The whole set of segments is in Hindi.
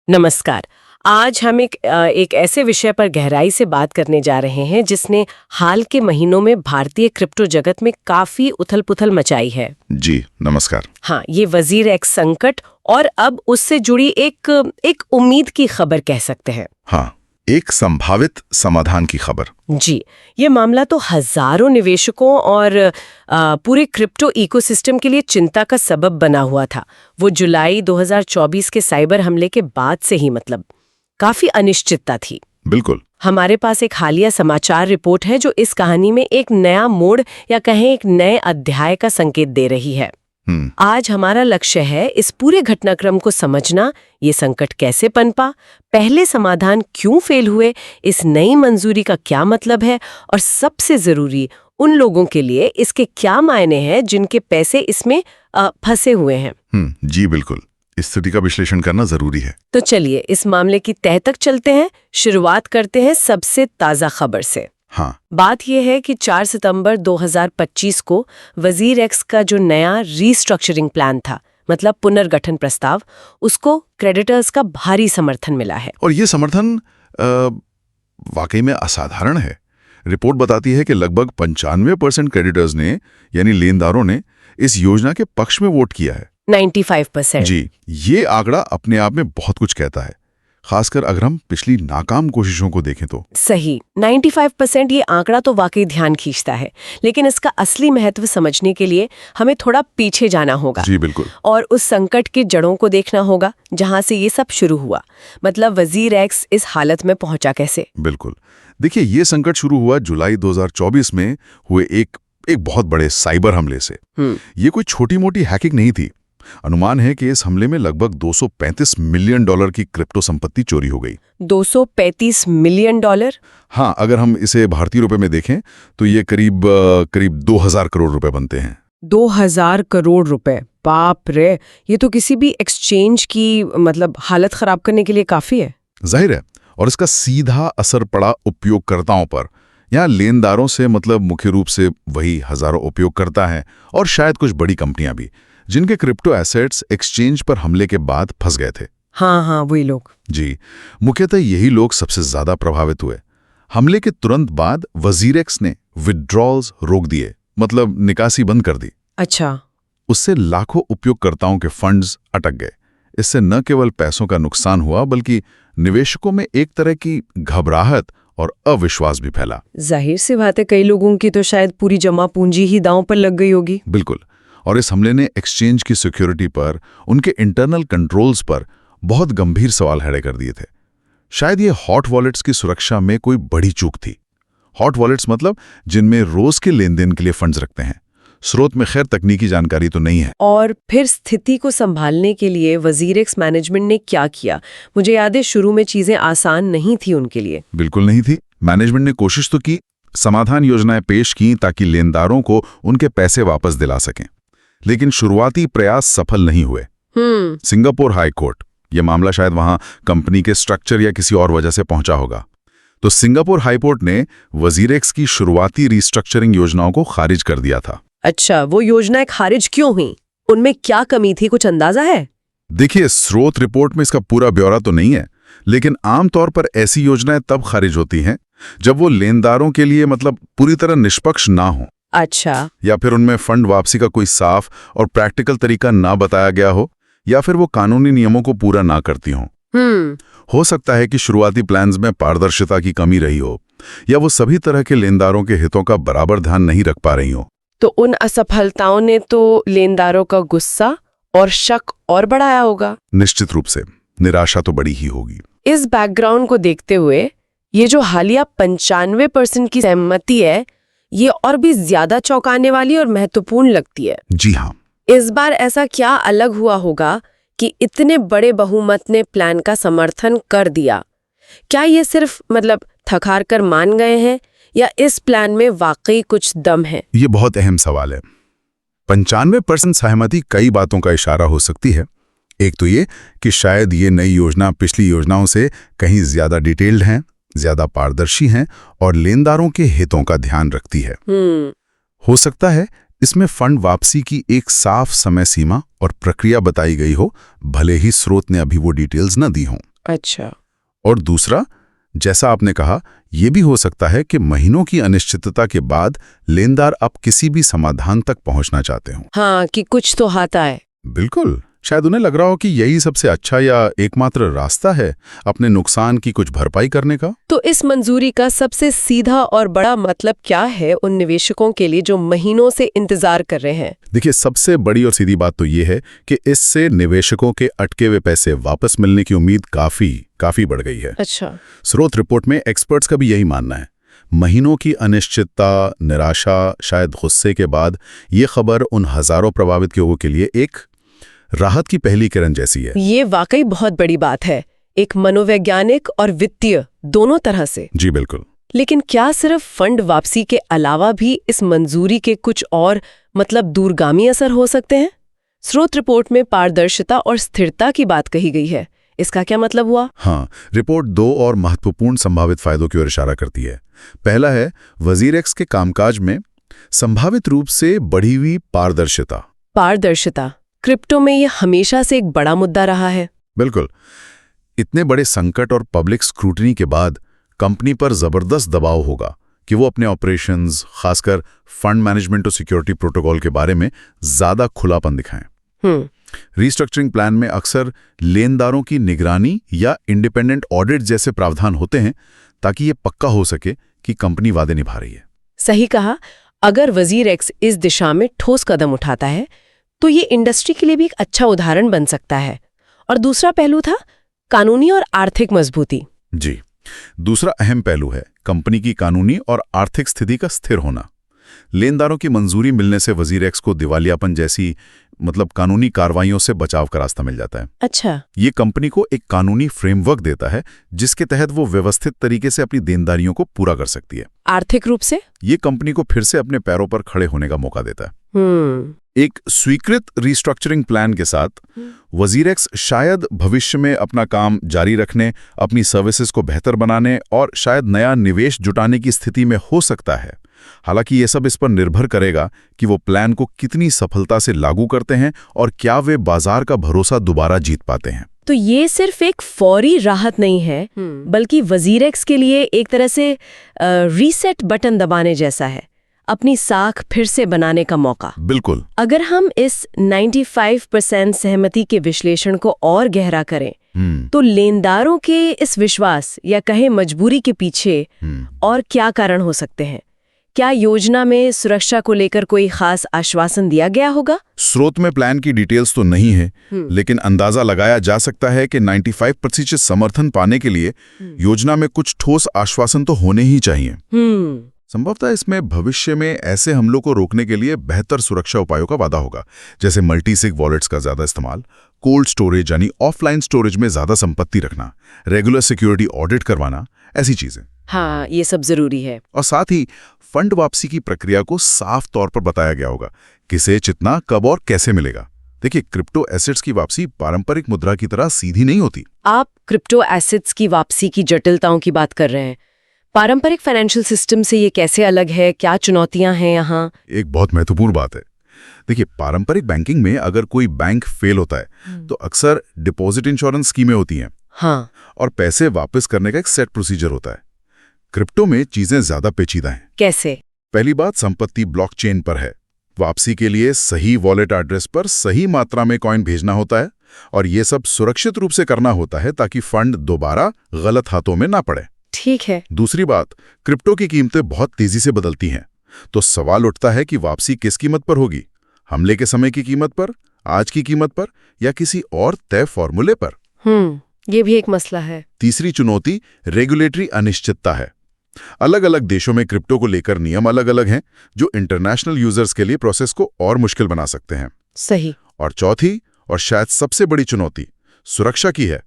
नमस्कार। आज हम एक ऐसे विषय पर गहराई से बात करने जा रहे हैं जिसने हाल के महीनों में भारतीय क्रिप्टो जगत में काफी उथल-पुथल मचाई है। जी नमस्कार। हाँ, ये वजीर एक्स संकट और अब उससे जुड़ी एक उम्मीद की खबर कह सकते हैं। हाँ, एक संभावित समाधान की खबर। जी, ये मामला तो हजारों निवेशकों और पूरे क्रिप्टो इकोसिस्टम के लिए चिंता का सबब बना हुआ था। वो जुलाई 2024 के साइबर हमले के बाद से ही काफी अनिश्चितता थी। बिल्कुल। हमारे पास एक हालिया समाचार रिपोर्ट है जो इस कहानी में एक नया मोड़ या कहें एक नए अध्याय का संकेत दे रही है। आज हमारा लक्ष्य है इस पूरे घटनाक्रम को समझना, ये संकट कैसे पनपा, पहले समाधान क्यों फेल हुए, इस नई मंजूरी का क्या मतलब है और सबसे जरूरी उन लोगों के लिए इसके क्या मायने हैं जिनके पैसे इसमें फंसे हुए हैं। जी बिल्कुल, स्थिति का विश्लेषण करना जरूरी है। तो चलिए इस मामले की तह तक चलते हैं। शुरुआत करते हैं सबसे ताजा खबर से। हाँ, बात यह है कि 4 सितंबर 2025 को वजीर एक्स का जो नया रीस्ट्रक्चरिंग प्लान था, मतलब पुनर्गठन प्रस्ताव, उसको क्रेडिटर्स का भारी समर्थन मिला है। और ये समर्थन वाकई में असाधारण है। रिपोर्ट बताती है कि लगभग 95% क्रेडिटर्स ने यानी लेनदारों ने इस योजना के पक्ष में वोट किया है। 95%। जी, ये आंकड़ा अपने आप में बहुत कुछ कहता है, खासकर अगर हम पिछली नाकाम कोशिशों को देखें तो। सही, 95% ये आंकड़ा तो वाकई ध्यान खींचता है, लेकिन इसका असली महत्व समझने के लिए हमें थोड़ा पीछे जाना होगा। जी बिल्कुल। और उस संकट की जड़ों को देखना होगा जहां से ये सब शुरू हुआ। मतलब वजीर एक्स इस हालत में पहुंचा कैसे। बिल्कुल, देखिए ये संकट शुरू हुआ जुलाई 2024 में हुए एक बहुत बड़े साइबर हमले से। ये कोई छोटी मोटी हैकिंग नहीं थी। अनुमान है कि इस हमले में लगभग $235 मिलियन की क्रिप्टो संपत्ति चोरी हो गई। $235 मिलियन? हाँ, अगर हम इसे भारतीय रुपए में देखें तो ये करीब 2000 करोड़ रुपए बनते हैं। 2000 करोड़ रुपए, बाप रे! ये तो किसी भी एक्सचेंज की हालत खराब करने के लिए काफी है। जाहिर है, और इसका सीधा असर पड़ा उपयोगकर्ताओं पर। यहाँ लेनदारों से मुख्य रूप से वही हजारों उपयोगकर्ता हैं और शायद कुछ बड़ी कंपनियां भी, जिनके क्रिप्टो एसेट्स एक्सचेंज पर हमले के बाद फंस गए थे। हाँ, वही लोग। जी, मुख्यतः यही लोग सबसे ज्यादा प्रभावित हुए। हमले के तुरंत बाद वजीर एक्स ने विड्रॉल्स रोक दिए, निकासी बंद कर दी। अच्छा। उससे लाखों उपयोगकर्ताओं के फंड्स अटक गए। इससे न केवल पैसों का नुकसान हुआ बल्कि निवेशकों में एक तरह की घबराहट और अविश्वास भी फैला। जाहिर सी बात है, कई लोगों की तो शायद पूरी जमा पूंजी ही दांव पर लग गई होगी। बिल्कुल, और इस हमले ने एक्सचेंज की सिक्योरिटी पर, उनके इंटरनल कंट्रोल्स पर बहुत गंभीर सवाल खड़े कर दिए थे। शायद ये हॉट वॉलेट्स की सुरक्षा में कोई बड़ी चूक थी। हॉट वॉलेट्स जिनमें रोज के लेन देन के लिए फंड्स रखते हैं। स्रोत में खैर तकनीकी जानकारी तो नहीं है। और फिर स्थिति को संभालने के लिए वजीर एक्स मैनेजमेंट ने क्या किया? मुझे याद है शुरू में चीजें आसान नहीं थी उनके लिए। बिल्कुल नहीं थी। मैनेजमेंट ने कोशिश तो की, समाधान योजनाएं पेश की ताकि लेनदारों को उनके पैसे वापस दिला सकें, लेकिन शुरुआती प्रयास सफल नहीं हुए। सिंगापुर हाई कोर्ट, यह मामला शायद वहां कंपनी के स्ट्रक्चर या किसी और वजह से पहुंचा होगा, तो सिंगापुर हाई कोर्ट ने वजीर एक्स की शुरुआती रिस्ट्रक्चरिंग योजनाओं को खारिज कर दिया था। अच्छा, वो योजनाएं खारिज क्यों हुई? उनमें क्या कमी थी, कुछ अंदाजा है? देखिए, स्रोत रिपोर्ट में इसका पूरा ब्यौरा तो नहीं है, लेकिन आमतौर पर ऐसी योजनाएं तब खारिज होती हैं जब वो लेनदारों के लिए पूरी तरह निष्पक्ष ना हो। अच्छा। या फिर उनमें फंड वापसी का कोई साफ और प्रैक्टिकल तरीका ना बताया गया हो, या फिर वो कानूनी नियमों को पूरा ना करती हों। हो सकता है कि शुरुआती प्लान्स में पारदर्शिता की कमी रही हो, या वो सभी तरह के लेनदारों के हितों का बराबर ध्यान नहीं रख पा रही हो। तो उन असफलताओं ने तो लेनदारों का गुस्सा और शक और बढ़ाया होगा। निश्चित रूप से निराशा तो बड़ी ही होगी। इस बैकग्राउंड को देखते हुए ये जो हालिया 95% की सहमति है, ये और भी ज्यादा चौंकाने वाली और महत्वपूर्ण लगती है। जी हाँ। इस बार ऐसा क्या अलग हुआ होगा कि इतने बड़े बहुमत ने प्लान का समर्थन कर दिया? क्या ये सिर्फ थक हार कर मान गए हैं, या इस प्लान में वाकई कुछ दम है? ये बहुत अहम सवाल है। 95% सहमति कई बातों का इशारा हो सकती है। एक तो ये कि शायद ये नई योजना पिछली योजनाओं से कहीं ज्यादा डिटेल्ड हैं, ज्यादा पारदर्शी हैं और लेनदारों के हितों का ध्यान रखती है। हो सकता है इसमें फंड वापसी की एक साफ समय सीमा और प्रक्रिया बताई गई हो, भले ही स्रोत ने अभी वो डिटेल्स न दी हों। अच्छा। और दूसरा, जैसा आपने कहा, यह भी हो सकता है कि महीनों की अनिश्चितता के बाद लेनदार अब किसी भी समाधान तक पहुंचना चाहते हों। हाँ, कि कुछ तो हाथ आए। बिल्कुल, शायद उन्हें लग रहा हो कि यही सबसे अच्छा या एकमात्र रास्ता है अपने नुकसान की कुछ भरपाई करने का। तो इस मंजूरी का सबसे सीधा और बड़ा मतलब क्या है उन निवेशकों के लिए जो महीनों से इंतजार कर रहे हैं? देखिए, सबसे बड़ी और सीधी बात तो ये है कि इससे निवेशकों के अटके हुए पैसे वापस मिलने की उम्मीद काफी बढ़ गई है। अच्छा। स्रोत रिपोर्ट में एक्सपर्ट्स का भी यही मानना है। महीनों की अनिश्चितता, निराशा, शायद गुस्से के बाद ये खबर उन हजारों प्रभावित लोगों के लिए एक राहत की पहली किरण जैसी है। ये वाकई बहुत बड़ी बात है, एक मनोवैज्ञानिक और वित्तीय दोनों तरह से। जी बिल्कुल। लेकिन क्या सिर्फ फंड वापसी के अलावा भी इस मंजूरी के कुछ और मतलब दूरगामी असर हो सकते हैं? स्रोत रिपोर्ट में पारदर्शिता और स्थिरता की बात कही गई है, इसका क्या मतलब हुआ? हाँ, रिपोर्ट 2 और महत्वपूर्ण संभावित फायदों की ओर इशारा करती है। पहला है वजीरेक्स के कामकाज में संभावित रूप से बढ़ी हुई पारदर्शिता। पारदर्शिता क्रिप्टो में ये हमेशा से एक बड़ा मुद्दा रहा है। बिल्कुल। इतने बड़े संकट और पब्लिक स्क्रूटनी के बाद कंपनी पर जबरदस्त दबाव होगा कि वो अपने ऑपरेशंस, खासकर फंड मैनेजमेंट और सिक्योरिटी प्रोटोकॉल के बारे में ज्यादा खुलापन दिखाएं। रीस्ट्रक्चरिंग प्लान में अक्सर लेनदारों की निगरानी या इंडिपेंडेंट ऑडिट जैसे प्रावधान होते हैं ताकि ये पक्का हो सके कि कंपनी वादे निभा रही है। सही कहा। अगर वजीरेक्स इस दिशा में ठोस कदम उठाता है तो ये इंडस्ट्री के लिए भी एक अच्छा उदाहरण बन सकता है। और दूसरा पहलू था कानूनी और आर्थिक मजबूती। जी, दूसरा अहम पहलू है कंपनी की कानूनी और आर्थिक स्थिति का स्थिर होना। लेनदारों की मंजूरी मिलने से वजीरेक्स को दिवालियापन जैसी कानूनी कार्रवाइयों से बचाव का रास्ता मिल जाता है। अच्छा। ये कंपनी को एक कानूनी फ्रेमवर्क देता है जिसके तहत वो व्यवस्थित तरीके से अपनी देनदारियों को पूरा कर सकती है। आर्थिक रूप से ये कंपनी को फिर से अपने पैरों पर खड़े होने का मौका देता है। एक स्वीकृत रिस्ट्रक्चरिंग प्लान के साथ वजीरेक्स शायद भविष्य में अपना काम जारी रखने, अपनी सर्विसेज को बेहतर बनाने और शायद नया निवेश जुटाने की स्थिति में हो सकता है। हालांकि ये सब इस पर निर्भर करेगा कि वो प्लान को कितनी सफलता से लागू करते हैं और क्या वे बाजार का भरोसा दोबारा जीत पाते हैं। तो ये सिर्फ एक फौरी राहत नहीं है, बल्कि वजीरेक्स के लिए एक तरह से रीसेट बटन दबाने जैसा है, अपनी साख फिर से बनाने का मौका। बिल्कुल। अगर हम इस 95% सहमति के विश्लेषण को और गहरा करें तो लेनदारों के इस विश्वास या कहे मजबूरी के पीछे और क्या कारण हो सकते हैं? क्या योजना में सुरक्षा को लेकर कोई खास आश्वासन दिया गया होगा? स्रोत में प्लान की डिटेल्स तो नहीं है, लेकिन अंदाजा लगाया जा सकता है कि 95% समर्थन पाने के लिए योजना में कुछ ठोस आश्वासन तो होने ही चाहिए। संभवतः इसमें भविष्य में ऐसे हमलों को रोकने के लिए बेहतर सुरक्षा उपायों का वादा होगा, जैसे मल्टी-सिग वॉलेट्स का ज्यादा इस्तेमाल, कोल्ड स्टोरेज यानी ऑफलाइन स्टोरेज में ज्यादा संपत्ति रखना, रेगुलर सिक्योरिटी ऑडिट करवाना, ऐसी चीजें। हाँ, ये सब जरूरी है। और साथ ही फंड वापसी की प्रक्रिया को साफ तौर पर बताया गया होगा, किसे जितना, कब और कैसे मिलेगा। देखिए, क्रिप्टो एसेट्स की वापसी पारंपरिक मुद्रा की तरह सीधी नहीं होती। आप क्रिप्टो एसेट्स की वापसी की जटिलताओं की बात कर रहे हैं। पारंपरिक फाइनेंशियल सिस्टम से ये कैसे अलग है? क्या चुनौतियां हैं यहाँ? एक बहुत महत्वपूर्ण बात है। देखिए, पारंपरिक बैंकिंग में अगर कोई बैंक फेल होता है तो अक्सर डिपॉजिट इंश्योरेंस स्कीमें होती हैं। हाँ। और पैसे वापस करने का एक सेट प्रोसीजर होता है। क्रिप्टो में चीजें ज्यादा पेचीदा हैं। कैसे? पहली बात, संपत्ति ब्लॉकचेन पर है। वापसी के लिए सही वॉलेट एड्रेस पर सही मात्रा में कॉइन भेजना होता है और ये सब सुरक्षित रूप से करना होता है ताकि फंड दोबारा गलत हाथों में ना पड़े। ठीक है। दूसरी बात, क्रिप्टो की कीमतें बहुत तेजी से बदलती हैं, तो सवाल उठता है कि वापसी किस कीमत पर होगी? हमले के समय की कीमत पर, आज की कीमत पर, या किसी और तय फॉर्मूले पर? ये भी एक मसला है। तीसरी चुनौती रेगुलेटरी अनिश्चितता है। अलग अलग देशों में क्रिप्टो को लेकर नियम अलग अलग हैं, जो इंटरनेशनल यूजर्स के लिए प्रोसेस को और मुश्किल बना सकते हैं। सही। और चौथी और शायद सबसे बड़ी चुनौती सुरक्षा की है।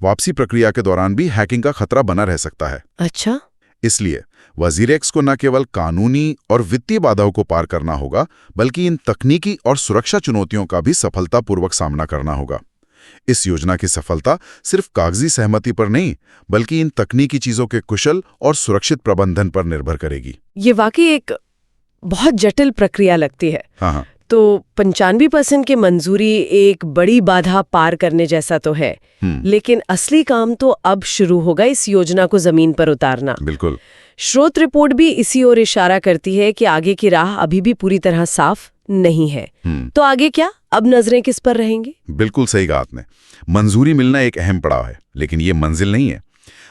वापसी प्रक्रिया के दौरान भी हैकिंग का खतरा बना रह सकता है। अच्छा। इसलिए वजीरेक्स को न केवल कानूनी और वित्तीय बाधाओं को पार करना होगा, बल्कि इन तकनीकी और सुरक्षा चुनौतियों का भी सफलतापूर्वक सामना करना होगा। इस योजना की सफलता सिर्फ कागजी सहमति पर नहीं, बल्कि इन तकनीकी चीजों के कुशल और सुरक्षित प्रबंधन पर निर्भर करेगी। ये वाकई एक बहुत जटिल प्रक्रिया लगती है। हाँ। तो 95% की मंजूरी एक बड़ी बाधा पार करने जैसा तो है, लेकिन असली काम तो अब शुरू होगा इस योजना को जमीन पर उतारना। बिल्कुल। स्रोत रिपोर्ट भी इसी ओर इशारा करती है कि आगे की राह अभी भी पूरी तरह साफ नहीं है। तो आगे क्या? अब नजरें किस पर रहेंगी? बिल्कुल सही कहा आपने। मंजूरी मिलना एक अहम पड़ाव है, लेकिन ये मंजिल नहीं है।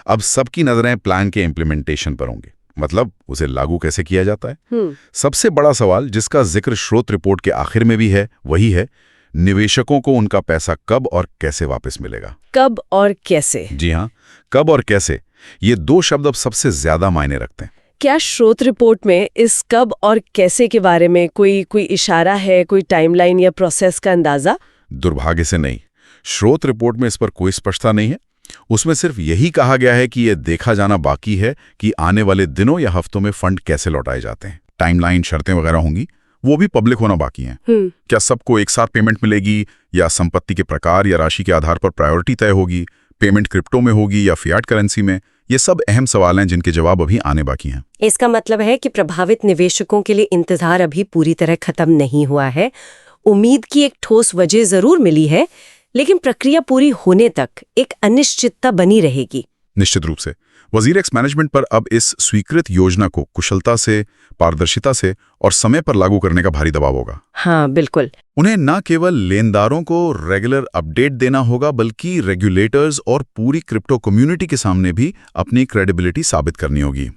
अब सबकी नजरें प्लान के इम्प्लीमेंटेशन पर होंगी, मतलब उसे लागू कैसे किया जाता है। सबसे बड़ा सवाल, जिसका जिक्र स्रोत रिपोर्ट के आखिर में भी है, वही है निवेशकों को उनका पैसा कब और कैसे वापस मिलेगा। कब और कैसे? जी हाँ, कब और कैसे, ये दो शब्द अब सबसे ज्यादा मायने रखते हैं। क्या स्रोत रिपोर्ट में इस कब और कैसे के बारे में कोई इशारा है, कोई टाइमलाइन या प्रोसेस का अंदाजा? दुर्भाग्य से नहीं। स्रोत रिपोर्ट में इस पर कोई स्पष्टता नहीं है। उसमें सिर्फ यही कहा गया है कि यह देखा जाना बाकी है कि आने वाले दिनों या हफ्तों में फंड कैसे लौटाए जाते हैं। टाइमलाइन, शर्तें वगैरह होंगी, वो भी पब्लिक होना बाकी हैं। क्या सबको एक साथ पेमेंट मिलेगी, या संपत्ति के प्रकार या राशि के आधार पर प्रायोरिटी तय होगी, पेमेंट क्रिप्टो में होगी या फियाट करेंसी में? ये सब अहम सवाल हैं जिनके जवाब अभी आने बाकी हैं। इसका मतलब है कि प्रभावित निवेशकों के लिए इंतजार अभी पूरी तरह खत्म नहीं हुआ है। उम्मीद की एक ठोस वजह जरूर मिली है, लेकिन प्रक्रिया पूरी होने तक एक अनिश्चितता बनी रहेगी। निश्चित रूप से वजीर-एक्स मैनेजमेंट पर अब इस स्वीकृत योजना को कुशलता से, पारदर्शिता से और समय पर लागू करने का भारी दबाव होगा। हाँ, बिल्कुल। उन्हें न केवल लेनदारों को रेगुलर अपडेट देना होगा, बल्कि रेगुलेटर्स और पूरी क्रिप्टो कम्युनिटी के सामने भी अपनी क्रेडिबिलिटी साबित करनी होगी।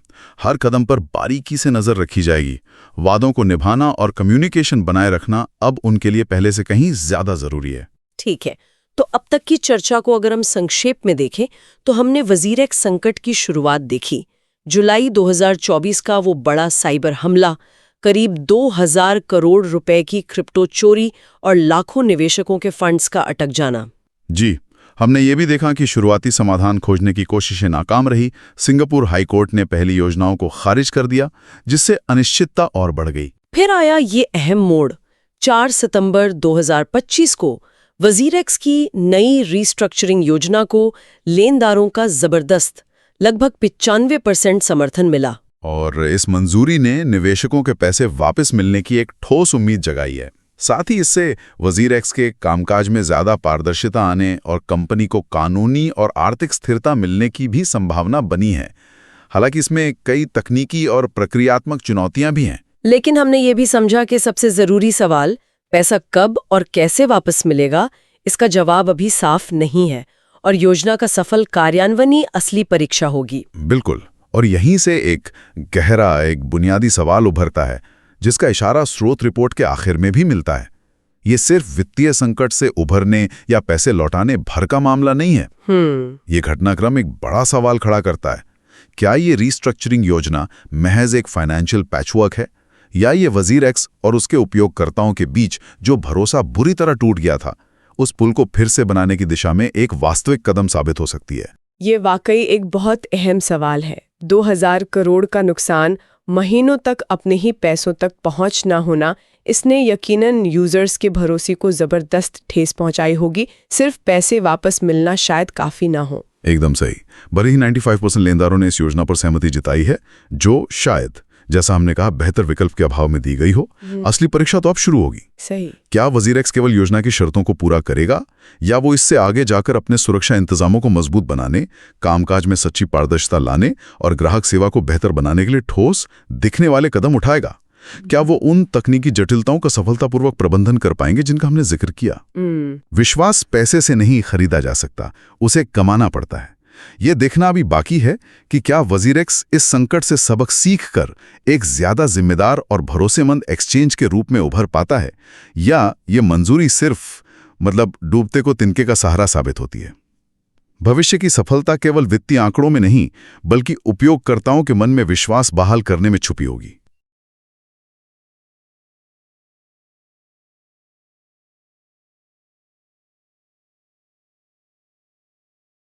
हर कदम पर बारीकी से नजर रखी जाएगी। वादों को निभाना और कम्युनिकेशन बनाए रखना अब उनके लिए पहले से कहीं ज्यादा जरूरी है। ठीक है, तो अब तक की चर्चा को अगर हम संक्षेप में देखें तो हमने वजीर-एक्स संकट की शुरुआत देखी। जुलाई 2024 का वो बड़ा साइबर हमला, करीब 2000 करोड़ रुपए की क्रिप्टो चोरी और लाखों निवेशकों के फंड्स का अटक जाना। जी, हमने ये भी देखा कि शुरुआती समाधान खोजने की कोशिशें नाकाम रही। सिंगापुर हाई कोर्ट ने पहली योजनाओं को खारिज कर दिया, जिससे अनिश्चितता और बढ़ गई। फिर आया ये अहम मोड़। 4 सितंबर 2025 को वजीर-एक्स की नई रीस्ट्रक्चरिंग योजना को लेनदारों का जबरदस्त लगभग 95% समर्थन मिला। और इस मंजूरी ने निवेशकों के पैसे वापस मिलने की एक ठोस उम्मीद जगाई है। साथ ही इससे वजीर-एक्स के कामकाज में ज्यादा पारदर्शिता आने और कंपनी को कानूनी और आर्थिक स्थिरता मिलने की भी संभावना बनी है। हालांकि इसमें कई तकनीकी और प्रक्रियात्मक चुनौतियां भी हैं। लेकिन हमने ये भी समझा कि सबसे जरूरी सवाल, पैसा कब और कैसे वापस मिलेगा, इसका जवाब अभी साफ नहीं है और योजना का सफल कार्यान्वयन ही असली परीक्षा होगी। बिल्कुल, और यहीं से एक गहरा, एक बुनियादी सवाल उभरता है, जिसका इशारा स्रोत रिपोर्ट के आखिर में भी मिलता है। ये सिर्फ वित्तीय संकट से उभरने या पैसे लौटाने भर का मामला नहीं है। ये घटनाक्रम एक बड़ा सवाल खड़ा करता है। क्या ये रीस्ट्रक्चरिंग योजना महज एक फाइनेंशियल पैचवर्क है, या ये वजीर-एक्स और उसके उपयोगकर्ताओं के बीच जो भरोसा बुरी तरह टूट गया था, उस पुल को फिर से बनाने की दिशा में एक वास्तविक कदम साबित हो सकती है? ये वाकई एक बहुत अहम सवाल है। 2000 करोड़ का नुकसान, महीनों तक अपने ही पैसों तक पहुंच न होना, इसने यकीनन यूजर्स के भरोसे को जबरदस्त ठेस पहुंचाई होगी। सिर्फ पैसे वापस मिलना शायद काफी ना हो। एकदम सही। भले ही 95% लेनदारों ने इस योजना पर सहमति जताई है, जो शायद, जैसा हमने कहा, बेहतर विकल्प के अभाव में दी गई हो। असली परीक्षा तो अब शुरू होगी। सही। क्या वजीर-एक्स केवल योजना की शर्तों को पूरा करेगा, या वो इससे आगे जाकर अपने सुरक्षा इंतजामों को मजबूत बनाने, कामकाज में सच्ची पारदर्शिता लाने और ग्राहक सेवा को बेहतर बनाने के लिए ठोस, दिखने वाले कदम उठाएगा? क्या वो उन तकनीकी जटिलताओं का सफलतापूर्वक प्रबंधन कर पाएंगे जिनका हमने जिक्र किया? विश्वास पैसे से नहीं खरीदा जा सकता, उसे कमाना पड़ता है। ये देखना अभी बाकी है कि क्या वजीर-एक्स इस संकट से सबक सीखकर एक ज्यादा जिम्मेदार और भरोसेमंद एक्सचेंज के रूप में उभर पाता है, या ये मंजूरी सिर्फ डूबते को तिनके का सहारा साबित होती है। भविष्य की सफलता केवल वित्तीय आंकड़ों में नहीं, बल्कि उपयोगकर्ताओं के मन में विश्वास बहाल करने में छुपी होगी।